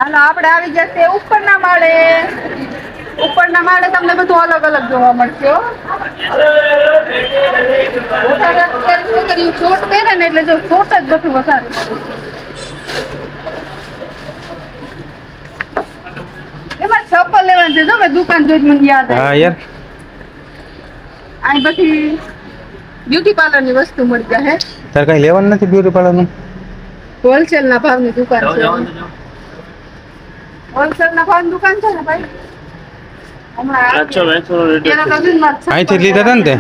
હાલો આપણે આવી જશે ઉપરના માળે. ઉપરના માળે તમને બધું અલગ અલગ જોવા મળશે હો. શોટ પહેરે ને એટલે જો શોટ જ બધું વધારે. એમાં ચપ્પલ લેવાનું છે જો મેં દુકાન જોઈ મને યાદ હા આવી. યાર અહીં બધી બ્યુટી પાર્લર ની વસ્તુ મળી જાય. તારે કઈ લેવાનું નથી બ્યુટી પાર્લર નું? હોલસેલ ના ભાવની દુકાન છે. હોલસેલ ના ભાવની દુકાન છે ને ભાઈ. અહીંથી જ લીધા હતા ને તે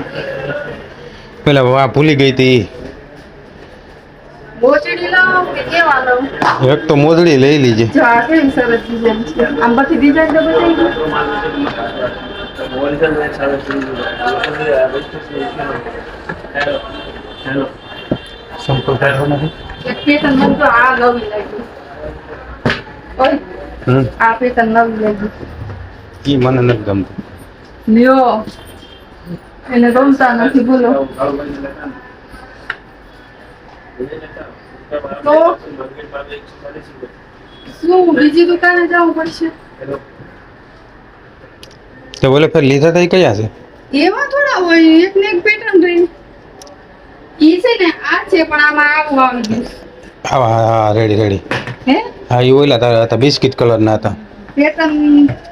પેલા વાહ ભૂલી ગઈ હતી. મોચડી લાવો કે કેવા લાવો? એક તો મોજડી લઈ લીજે. જો આ કેવી સરસ ડિઝાઇન છે. આમ બધી ડિઝાઇન તો બતાવી દો. સંપર્ક નથી. એક પેટર્ન મને તો આ નવી લાગી. ઓય આ પેટર્ન નવી લાગી. ઈ મને નથી ગમતું. લ્યો એને ગમતા નથી બોલો. તો શું બીજી દુકાને જવું પડશે? તો બોલે ફેર લીધા તો કયા છે? એવા થોડા હોય એક ને એક પેટર્ન રહી. ઈ છે ને આ છે પણ આમાં આવું આવી ગયું. હા હા રેડી રેડી. હે? હા એ ઓલા તારા હતા બિસ્કિટ કલર ના હતા. પેટર્ન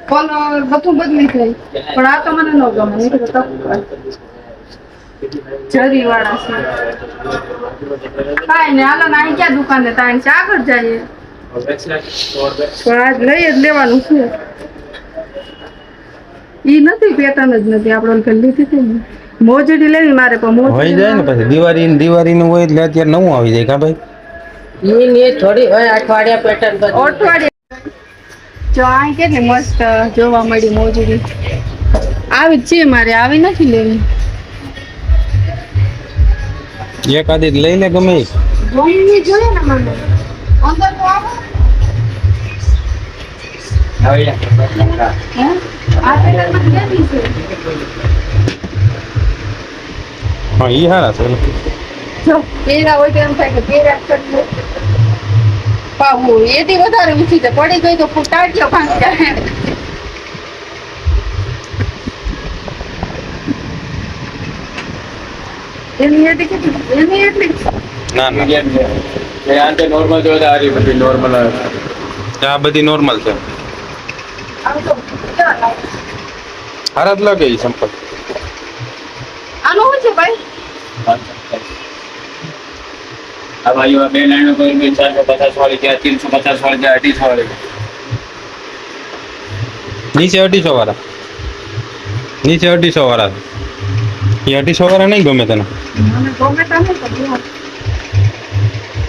કલર બધું બદલી જાય પણ આ તો મને ન ગમે. નહીં તો જરી વાળા છે. કાંઈ ને હાલો ને અહીં ક્યાં દુકાને તાણ છે આગળ જઈએ. આજ લઈ જ લેવાનું છે. ઈ નથી પેટર્ન જ નથી આપણે ઓલી લીધી હતી ને મોજડી લેવી મારે પણ મોજડી હોય જાય ને પછી દિવાળી નું હોય એટલે અત્યારે નવું આવી જાય કા ભાઈ. ઈ થોડી હોય અઠવાડિયા પેટર્ન બદલી. અઠવાડિયા જો આ કેટલી મસ્ત જોવા મળી મોજડી. આવી જ છે મારે આવી નથી લેવી. એક આદી લઈ લે ગમે ઈ. ગમવી જોઈએ ને મને. અંદર તો આવો. હે? આ પેટર્નમાં કેવી છે? હા ઈ હારા છે. જો પેરા હોય તો એમ થાય કે પેરા કરવું. પાવું એથી વધારે ઊંચી છે પડી ગઈ તો ટાટિયો ભાંગી જાય. એની એટી કેટલી? એની એટલી ના ના એ આંતે નોર્મલ જો આ રહી બધી નોર્મલ આવે. આ બધી નોર્મલ છે. આમ તો કેવા લાગે? હારા જ લાગે ઈ સંપલ. આનો શું છે ભાઈ? આ ભાઈઓ આ બે લાઈનો કોઈ 450 વાળી છે 350 વાળી છે 250 વાળી. નીચે 250 વાળા. નીચે 250 વાળા. એ 250 વાળા નહીં ગમે તને? મને ગમે તો નહીં તો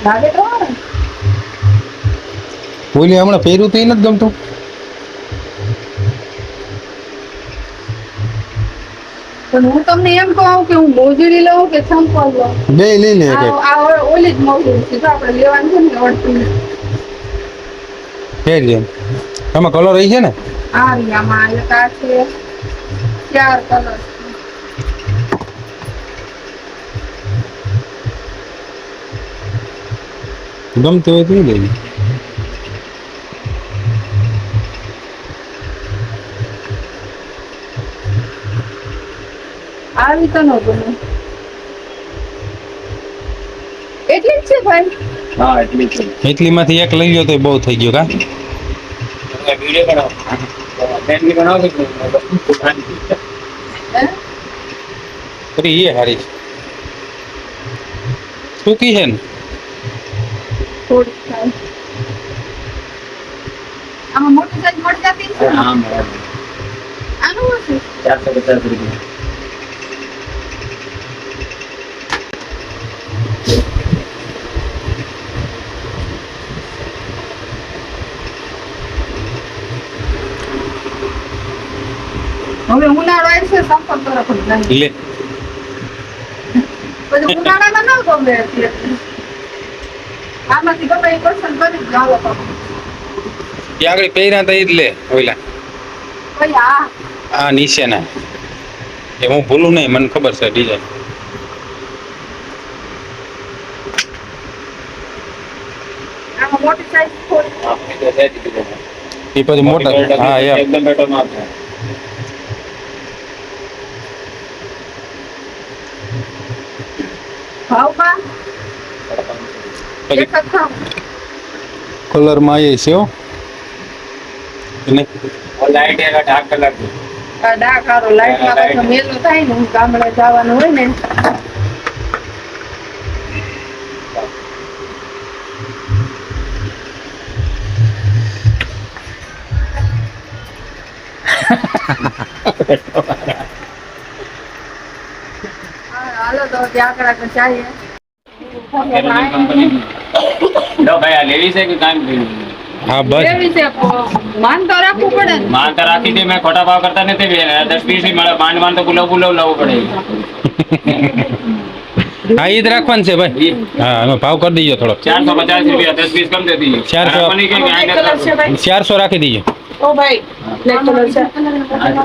લાગે તો આવે. ઓલી હમણાં પહેર્યું તો એ નથી ગમતું. પણ હું તમને એમ કહું કે હું મોજડી લઉં કે સંપલ લઉં? બે લઈ લે એક. આ ઓલી જ મોજડી છે તો આપણે લેવાનું છે ને અડધી. કે છે આમાં કલર રહી છે ને? આ રહી આમાં એક આ છે 4 કલર. ગમતું હોય તો લઈ લે. આવી તો ન ગમે. એટલી જ છે ભાઈ? હા એટલી છે. એટલી માંથી એક લઈ લો તો બહુ થઈ ગયો કા? વિડિયો બનાવો. ફેમિલી બનાવો કે હે? અરે એ હારી ટૂંકી છે ને? થોડી થાય. આમાં મોટી સાઈઝ મળી જતી છે? હા મેડમ. આનું હશે? 450 રૂપિયા. હવે ઉનાળો આવશે સંપર્ક તરફ જ નહીં. લે પછી ઉનાળામાં ન ગમે અત્યારે. આમાંથી ગમે એ પસંદ કરી જ જાવ તો. એ આગળ પહેર્યા તો એ જ લે ઓલા. ભાઈ આ આ નીચેના એ હું ભૂલું નહીં મને ખબર છે ડિઝાઇન. આમાં મોટી સાઈઝ થોડી તો છે જ કીધું. એ પછી મોટા હા એમ એકદમ બેટો માં આપશે. ભાવમાં પછી એક જ ખાવ. કલરમાં એ છે હો અને और लाइट है डार्क कलर की. આ ડાઘ હારો લાઈટમાં પાછો મેલો થાય ને ગામડે જવાનું હોય ને હાલો તો ત્યાં આગળ ચાલીએ कंपनी लो भाई आ लेडीज है कि काम की હા બસ એવી છે માન તો રાખવું પડે ને मान तो राखी थी मैं खोटा भाव करता नहीं थे 10-20 ही मांड मान तो गुलाब गुलाब लावो पड़ेगी. હા ઈ જ રાખવાનું છે ભાઈ હા એનો ભાવ કરી દઈએ થોડો 450 रुपया 10-20 कम दे दीजिए. 400 कंपनी के यहाँ कर 400 રાખી દઈએ ઓ ભાઈ બ્લેક કલર છે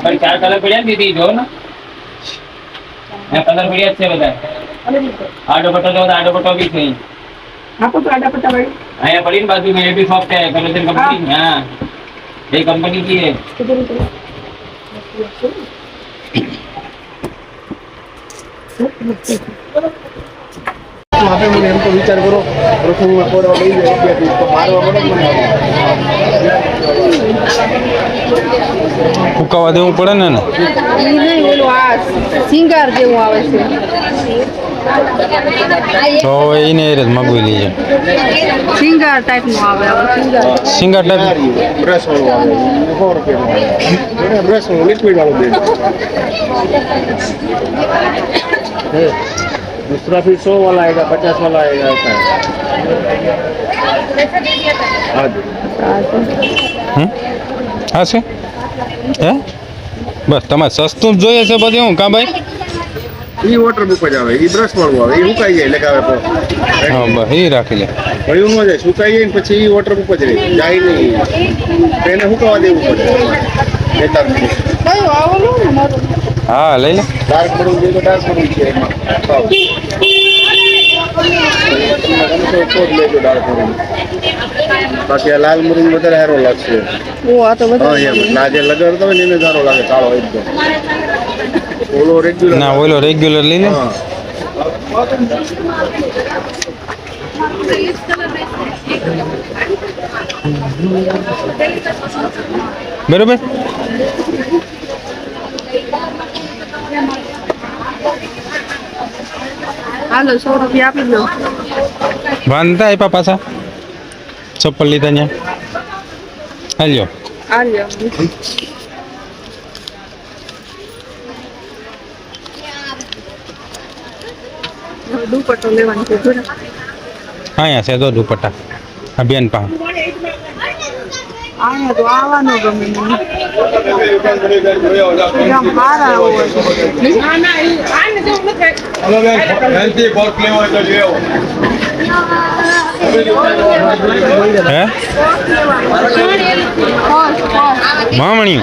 भाई 4 कलर बढ़िया दीदी जो ना कलर बढ़िया अच्छे बताए. आडो बटो दो आडो बटो भी नहीं. આપો તો આડા પટ્ટા ભાઈ यहाँ पड़ी ना बाजू में ये भी सॉफ्ट है कलर कंपनी. हाँ ये कंपनी की है. આપે મને એમ તો વિચાર કરો પ્રથમ કોરવા લઈ જાય તો મારવા પડે ને મને ફૂકાવા દેવું પડે ને ઈ નહીં ઓલું આ સિંગાર જેવું આવે છે તો એને એ જ મગવી લઈએ સિંગાર ટાઈપ નું આવે સિંગર ટાઈપ બ્રશ વાળું આવે 100 રૂપિયા બ્રશ વાળું લિક્વિડ વાળું દે दूसरा फिर 100 वाला आएगा 50 वाला आएगा ऐसा है हाँ जी હા છે હે બસ તમારે સસ્તું જ જોઈએ છે બધું હું કા ભાઈ એ વોટર બુક જ આવે એ બ્રશ વાળું આવે એ સુકાઈ જાય લગાવે તો હા બસ એ રાખી લે ભર્યું ન જાય સુકાઈ જાય ને પછી એ વોટર બુક જ રહે જાય નહીં તો એને સુકાવા દેવું પડે કયું આવેલું ને મારું હા લઈ લે ડાર્ક મરૂન જોઈએ તો ડાર્ક મરૂન છે એમાં ભાવ. તમને ગમતો હોય તો જ લેજો ડાર્ક મરૂન બાકી આ લાલ મરૂન વધારે સારો લાગશે ઓ આ તો બધા હા એમ ના જે લગાડતા હોય ને એને સારો લાગે કાળો એકદમ ઓલો રેગ્યુલર ના ઓલો રેગ્યુલર લઈ લે હા બરોબર હાલો 100 રૂપિયા આપી દો વાંધા આપ્યા પાછા ચપ્પલ લીધા ત્યાં હાલ્યો હાલ્યો દુપટ્ટો લેવાનો છે જો ને અહીંયા છે તો દુપટ્ટા આ બેન પાસે અહીંયા તો આવવાનો ગમે મને આમ હારા હોય હે મામણી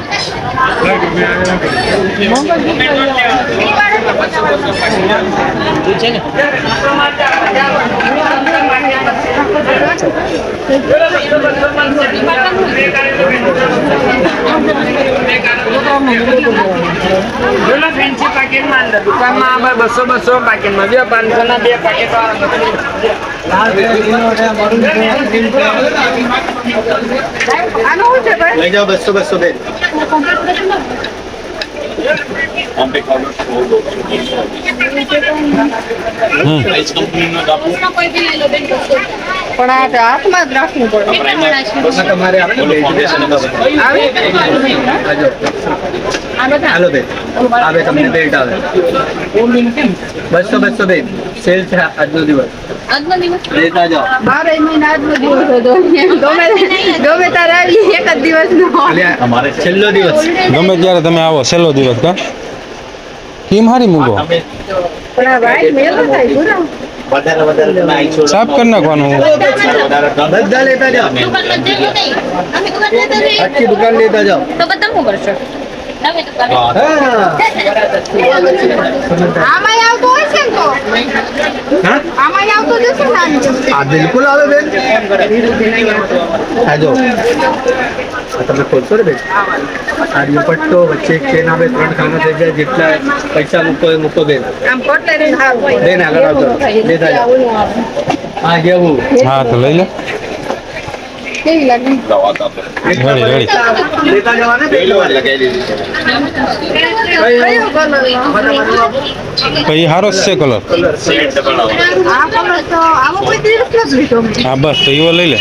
ફેન્સી પેકેટમાં અંદર દુકાનમાં આ 200 પેકેટમાં 500 ના 2 પેકેટ આનો શું છે ભાઈ લઈ જાઓ 200 દે हम पे कलर इस कंपनी में आपको પણ આ તો હાથમાં જ રાખવું પડે તમારે આવે હાલો બે આવે તમને બેલ્ટ આવે 200 બે સેલ છે આજનો દિવસ લેતા જાઓ 12 મહિના આજનો દિવસ હતો ગમે તારે આવી એક જ દિવસ નો અમારે છેલ્લો દિવસ ગમે ત્યારે તમે આવો છેલ્લો દિવસ કા કેમ હારી મૂકો પણ આ વાઈટ મેલો થાય પૂરા વધારે તમે આઈ છો સાફ કરી નાખવાનું બધા લેતા જાઓ આખી દુકાન લેતા જાઓ તો બધા શું કરશો આમાંય આવતો હોય છે ને તો હા આમાંય આવતો જશે ને આની જેમ. આ બિલકુલ આવે બેન આ જો આ તમે ખોલશો ને બેન આ દુપટ્ટો વચ્ચે એક ચેન આવે 3 ખાના થઈ જાય જેટલા પૈસા મૂકો એ મૂકો બેન આમ કોટલેરી હારું હોય. બેન આગળ આવતો દેતા જાઓ હા જેવું હા તો લઈ લે કેવી લાગી? રેડી રેડી લેતા જવાને બેન લગાવી દીધી કયો colour? પછી હારો જ છે કલર સેટ બનાવો આ colour તો આવો કોઈ દિવસ નથી લીધો મેં. હા બસ તો એવો લઈ લે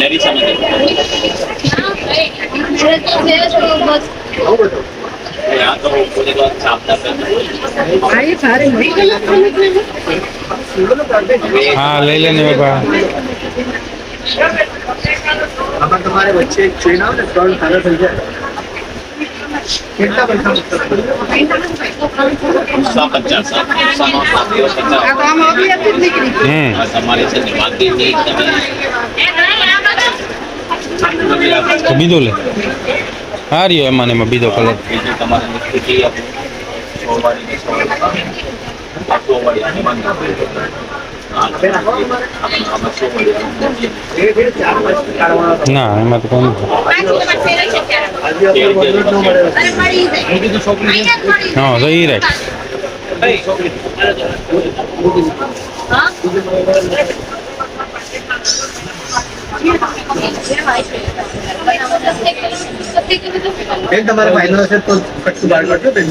લેરી સમજ આ તો પૂરી વાત છાપતા આ એ ભારે મસ્ત લાગે. હા લઈ લે ને બાબા આમાં તમારે વચ્ચે એક ચેન આવે ને 3 ખાના થઈ જાય કેટલા પૈસા મૂકશો? 150 આ તો આમાં અભિયાથી જ નીકળી ગયું. તમારી છે વાંધી તો બીજો લે હા રહ્યો એમાં ને એમાં બીજો કલર બીજું તમારે નિશ્ચિત આપો 100 વાળી 100 વાળી આની માંગ ના એમાં તો કોઈ હા તો ઈ રાખ બેન તમારે ફાયદો હશે તો કટકું બહાર કરજો બેન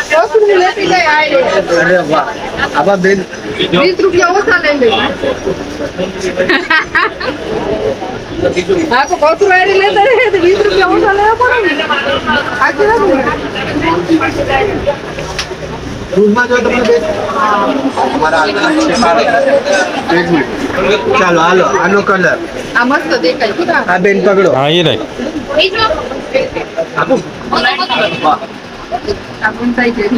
કોથળું લેતી જાય આ રે. અરે વાહ આબા બેન 20 રૂપિયા ઓછા લઈ લે. હા તો કોથળું આડી લેતા રહે તો 20 રૂપિયા ઓછા લેવા પડે ને. સાચી વાત ને? રૂમમાં જો તમે બેન તમારા હાથમાં છે સારા. એક મિનિટ ચાલો હાલો આનો કલર આ મસ્ત દેખાય છે. આ બેન પકડો હા ઈ રાખ આપો વાહ આ પણ થઈ જાય.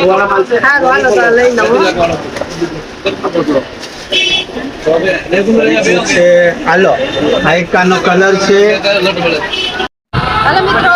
વાળા માલ છે હારું હાલો તો આ લઈ લઉં. છે હાલો આ એક આનો કલર છે હાલો મિત્રો